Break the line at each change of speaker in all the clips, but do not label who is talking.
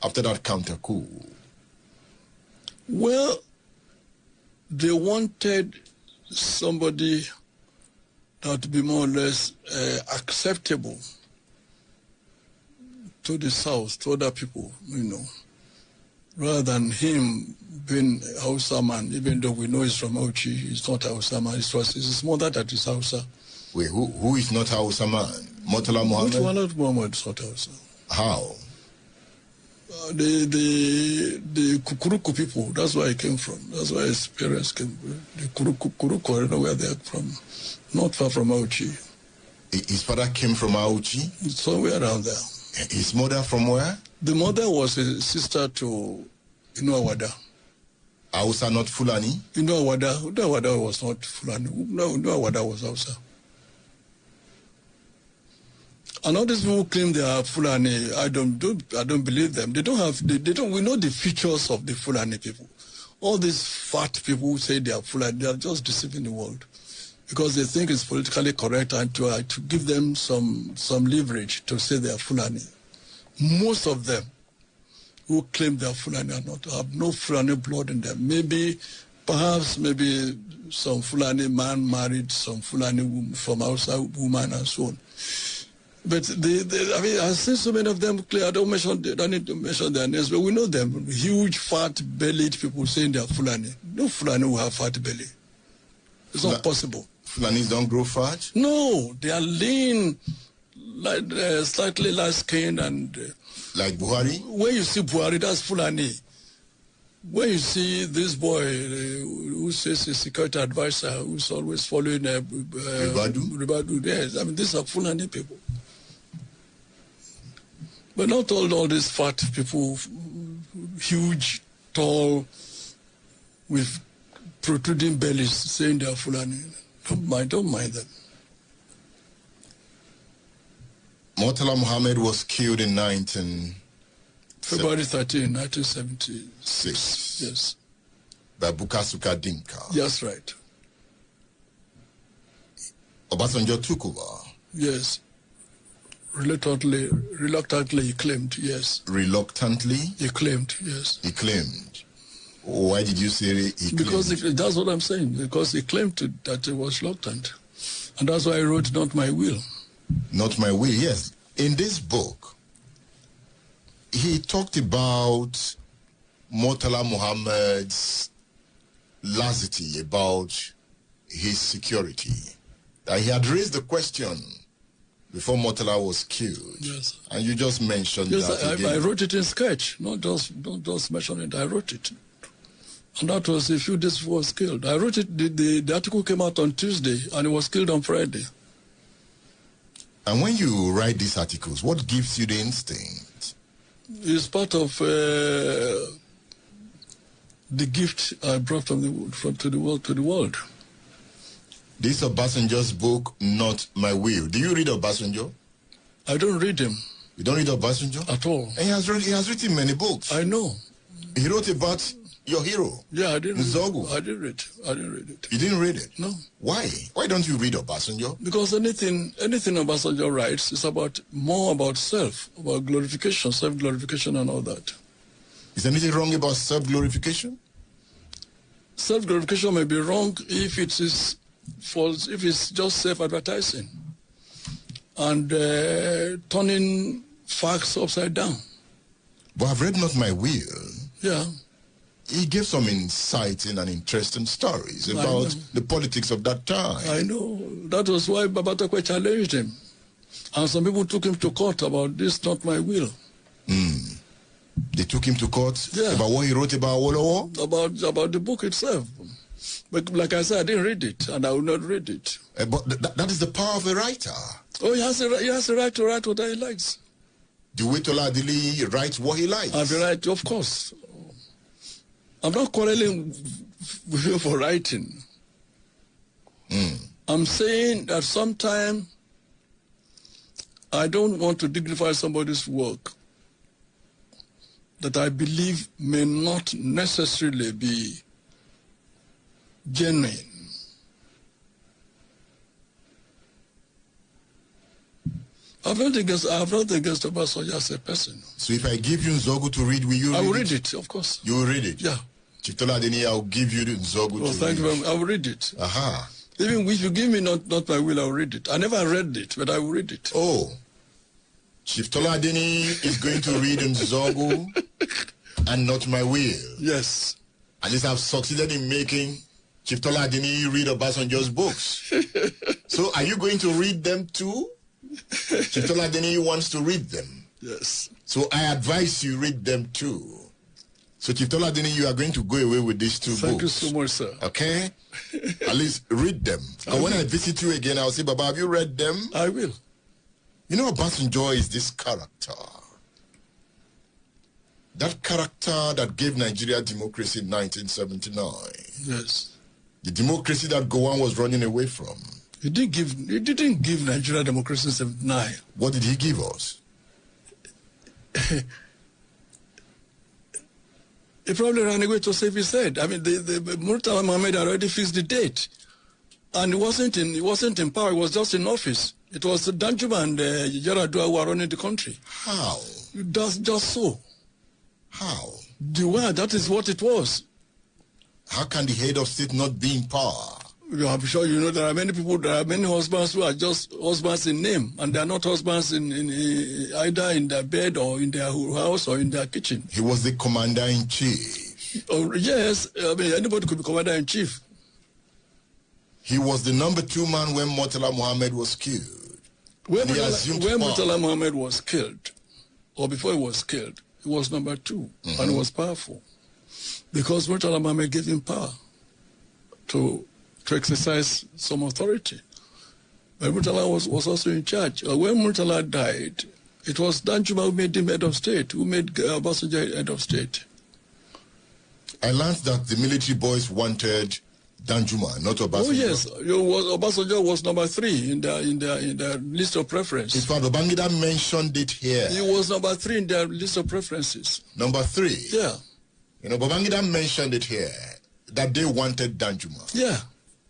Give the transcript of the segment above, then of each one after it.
after that counter coup?
Well, they wanted somebody that would be more or less acceptable to the South, to other people, rather than him being a Hausa man, even though we know he's from Auchi, he's not a Hausa man, it's his mother that is Hausa.
Wait, who is not a Hausa man? Murtala Muhammed?
Murtala Muhammed is not Hausa.
How?
The Kukuruku people, that's where he came from. That's where his parents came from. The Kukuruku, I don't know where they're from. Not far from Auchi.
His father came from Auchi?
Somewhere around there.
His mother from where?
The mother was a sister to Awada.
Hausa, not Fulani?
Awada was not Fulani. Awada was Hausa. And all these people who claim they are Fulani, I don't believe them. We know the features of the Fulani people. All these fat people who say they are Fulani, they are just deceiving the world. Because they think it's politically correct and to give them some leverage to say they are Fulani. Most of them who claim they are Fulani are not, have no Fulani blood in them. Perhaps some Fulani man married some Fulani woman from outside woman and so on. But I've seen so many of them clear. I don't need to mention their names, but we know them. Huge, fat-bellied people saying they are Fulani. No Fulani will have fat belly. It's not possible.
Fulanis don't grow fat?
No, they are lean, like slightly light-skinned and...
like Buhari?
When you see Buhari, that's Fulani. When you see this boy who says he's a security advisor, who's always following Ribadu, yes, these are Fulani people. But not all these fat people, huge, tall, with protruding bellies, saying they are Fulani. Don't mind them.
Murtala Muhammed was killed in
February 13, 1976. Yes.
By Bukasuka Dinka.
That's right.
Obasanjo took over.
Yes. Reluctantly he claimed, yes.
Reluctantly?
He claimed, yes.
He claimed. Why did you say he claimed?
Because that's what I'm saying. Because he claimed that he was reluctant. And that's why I wrote Not My Will.
Not My Will, yes. In this book, he talked about Murtala Muhammed's laxity about his security. That he had raised the question before Murtala was killed.
Yes.
And you just mentioned that
I wrote it in sketch, not just mention it. I wrote it. And that was a few days before he was killed. I wrote it, the article came out on Tuesday, and he was killed on Friday.
And when you write these articles, what gives you the instinct?
It's part of the gift I brought to the world.
This Obasanjo's book, Not My Will. Do you read Obasanjo?
I don't read him.
You don't read Obasanjo?
At all.
And he has written many books.
I know.
He wrote about your hero.
Yeah, I didn't
Nzogu.
I didn't read it.
You didn't read it?
No.
Why? Why don't you read Obasanjo?
Because anything Obasanjo writes is more about self, about glorification, self-glorification and all that.
Is there anything wrong about self-glorification?
Self-glorification may be wrong if it's just self-advertising and turning facts upside down.
But I've read Not My Will.
Yeah.
He gave some inciting and interesting stories about the politics of that time.
I know. That was why Babatakwe challenged him. And some people took him to court about this, Not My Will.
They took him to court about what he wrote about Awolowo?
About the book itself. But like I said, I didn't read it, and I will not read it.
But that is the power of a writer.
Oh, he has a right to write what he likes.
The way Tola Adeniyi writes what he likes.
I have the right, of course. I'm not quarreling with you for writing. I'm saying that sometimes I don't want to dignify somebody's work that I believe may not necessarily be genuine. I have not against Obasanjo as a person.
So if I give you Nzogu to read, will you read it?
I will read it, of course.
You will read it?
Yeah.
Chief Tola Adeniyi, I will give you the Nzogu to read.
Thank you very much. I will read it.
Aha.
Even if you give me not my will, I will read it. I never read it, but I will read it.
Oh. Chief Tola Adeniyi is going to read Nzogu and not my will.
Yes.
At least I've succeeded in making Chief Tola Adeniyi read Obasanjo's books. So are you going to read them too? Chief Tola Adeniyi wants to read them.
Yes.
So I advise you read them too. So Chief Tola Adeniyi, you are going to go away with these two books.
Thank you so much, sir.
Okay? At least read them. And when I visit you again, I'll say, Baba, have you read them?
I will.
You know, Obasanjo is this character. That character that gave Nigeria democracy in 1979.
Yes.
The democracy that Gowon was running away from.
He didn't give Nigeria democracy in 79.
What did he give us?
He probably ran away to save his head. I mean, the Murtala Muhammed already fixed the date. And he wasn't in power, he was just in office. It was Danjuma and Yaradua who were running the country.
How?
Just so.
How?
That is what it was.
How can the head of state not be in power?
I'm sure you know there are many husbands who are just husbands in name, and they are not husbands in either in their bed or in their house or in their kitchen.
He was the commander-in-chief.
Oh, yes, I mean, anybody could be commander-in-chief.
He was the number 2 man when Murtala Muhammed was killed.
When Murtala Muhammed was killed, or before he was killed, he was number 2, and he was powerful. Because Murtala Muhammed gave him power to exercise some authority. But Murtala was also in charge. When Murtala died, it was Danjuma who made him head of state, who made Obasanjo head of state.
I learned that the military boys wanted Danjuma, not Obasanjo.
Oh yes, Obasanjo was number 3 in their list of preference.
In fact, Babangida mentioned it here.
He was number 3 in their list of preferences.
Number 3?
Yeah.
You know, Babangida mentioned it here, that they wanted Danjuma.
Yeah.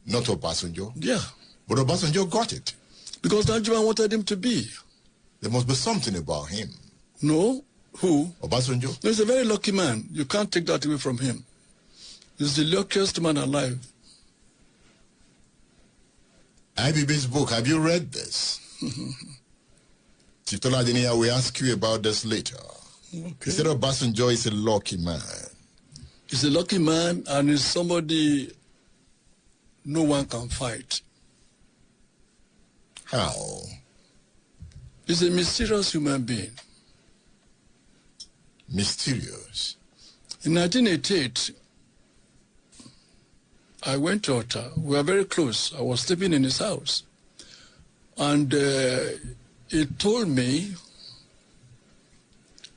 Not Obasanjo.
Yeah.
But Obasanjo got it.
Because Danjuma wanted him to be.
There must be something about him.
No. Who?
Obasanjo.
No, he's a very lucky man. You can't take that away from him. He's the luckiest man alive.
IBB's book, have you read this? Chief Tola Adeniyi, I will ask you about this later.
Okay.
He said Obasanjo is a lucky man.
He's a lucky man, and he's somebody no one can fight.
How?
He's a mysterious human being.
Mysterious?
In 1988, I went to Ota. We were very close. I was sleeping in his house. And he told me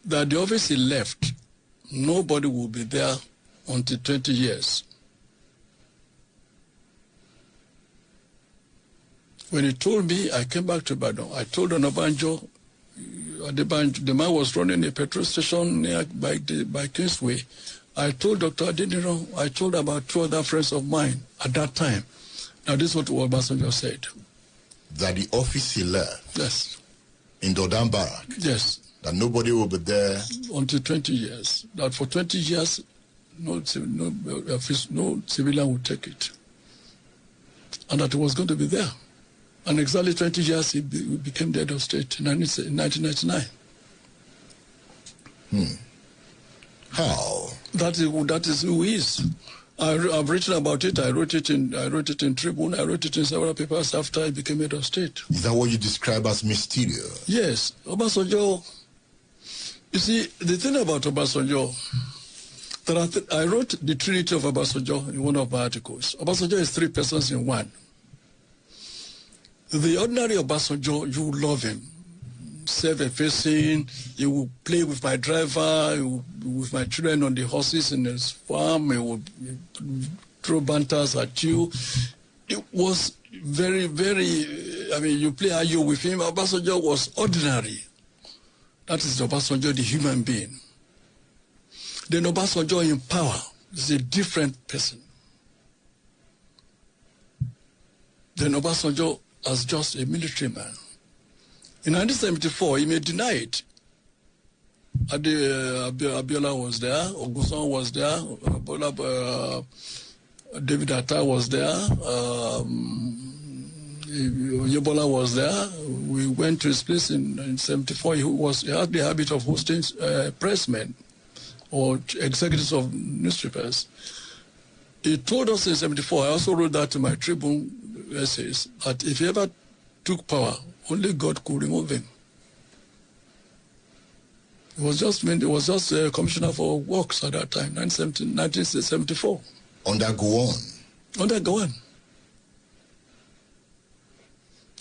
that the office he left, nobody will be there until 20 years. When he told me, I came back to Ibadan. I told Onabanjo, the man was running a petrol station near by Kingsway. I told Dr. Adeniyi, I told about 2 other friends of mine at that time. Now this is what Obasanjo said.
That the office he left,
yes,
in Dodan Barrack,
yes,
that nobody will be there
until 20 years. That for 20 years, no civilian would take it. And that he was going to be there. And exactly 20 years, he became the head of state in 1999.
How?
That is who he is. I've written about it. I wrote it in Tribune. I wrote it in several papers after he became head of state.
Is that what you describe as mysterious?
Yes. Obasanjo, you see, the thing about Obasanjo, I wrote the Trinity of Obasanjo in one of my articles. Obasanjo is 3 persons in one. The ordinary Obasanjo, you love him. Self-effacing, he will play with my driver, with my children on the horses in his farm, he would throw banters at you. It was very, very, I mean, you play Ayo with him. Obasanjo was ordinary. That is Obasanjo, the human being. Then Obasanjo in power is a different person. Then Obasanjo as just a military man. In 1974, he may deny it. Abiola was there, Oguson was there, David Atta was there, Yebola was there. We went to his place in 74. He had the habit of hosting pressmen or executives of newspapers. He told us in 74, I also wrote that in my Tribune essays, that if he ever took power, only God could remove him. It was just commissioner for works at that time, 1974.
Under Gowon.
Under Gowon.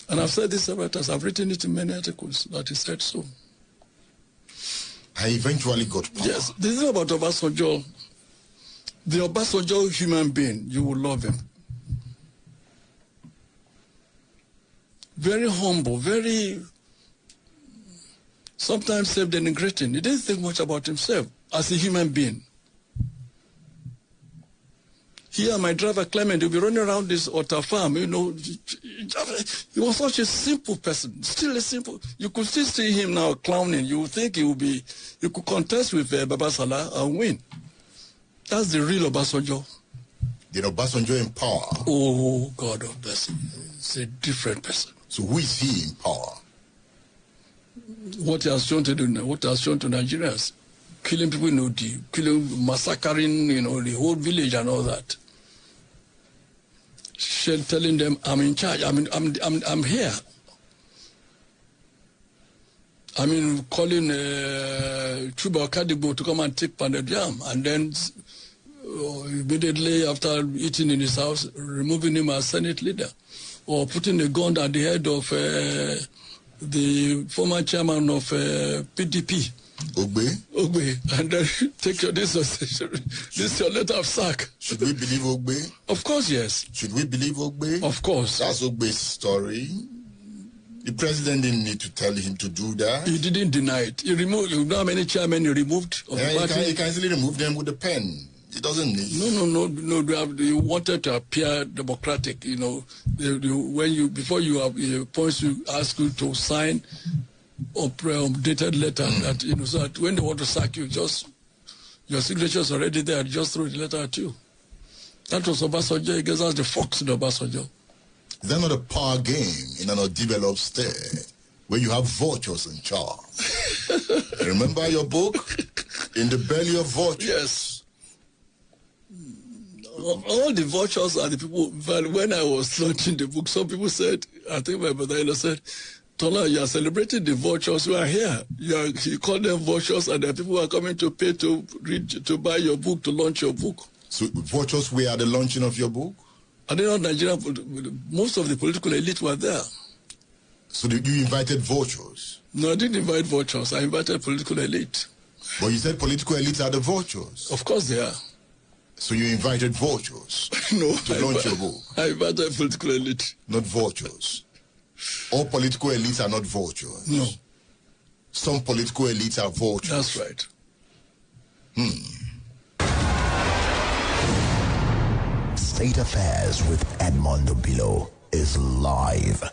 And I've said this several times. I've written it in many articles that he said so.
I eventually got power.
Yes. The thing about Obasanjo, the Obasanjo human being, you will love him. Very humble, very, sometimes self-denigrating. He didn't think much about himself as a human being. Here, my driver, Clement, he'll be running around this Otta farm, you know. He was such a simple person, still a simple. You could still see him now clowning. You would think he could contest with Baba Salah and win. That's the real Obasanjo.
Did Obasanjo in power?
Oh, God of mercy. It's a different person.
So who is he in power?
What he has shown to do, what he has shown to Nigerians. Killing people in Odi, massacring, you know, the whole village and all that. Telling them, I'm in charge, I'm here. I mean, calling Chuba Kadibo to come and take pounded yam, and then immediately after eating in his house, removing him as Senate leader, or putting a gun at the head of the former chairman of PDP. Ogbe, and then take this is your letter of sack.
Should we believe Ogbe?
Of course, yes.
Should we believe Ogbe?
Of course.
That's Ogbe's story. The president didn't need to tell him to do that.
He didn't deny it. You know how many chairmen he removed of the party?
He can easily remove them with a pen. He doesn't need.
No. You wanted to appear democratic. You know, before you appoint, you ask you to sign dated letter that, you know, so that when they want to sack you, just your signature is already there, just throw the letter at you. That was Obasanjo. He gives us the fox in Obasanjo.
Is that not a power game in an undeveloped state where you have vultures in charge? Remember your book, In the Belly of Vultures?
Yes. All the vultures are the people. But when I was launching the book, some people said, I think my brother said, Tola, you are celebrating the vultures who are here. You call them vultures, and the people are coming to pay to read, to buy your book, to launch your book.
So vultures were at the launching of your book?
I didn't know Nigeria, most of the political elite were there.
So you invited vultures?
No, I didn't invite vultures. I invited political elite.
But you said political elites are the vultures.
Of course they are.
So you invited vultures to launch your book?
I invited political elite.
Not vultures. All political elites are not vultures.
No.
Some political elites are vultures.
That's right.
State Affairs with Edmondo Bilo is live.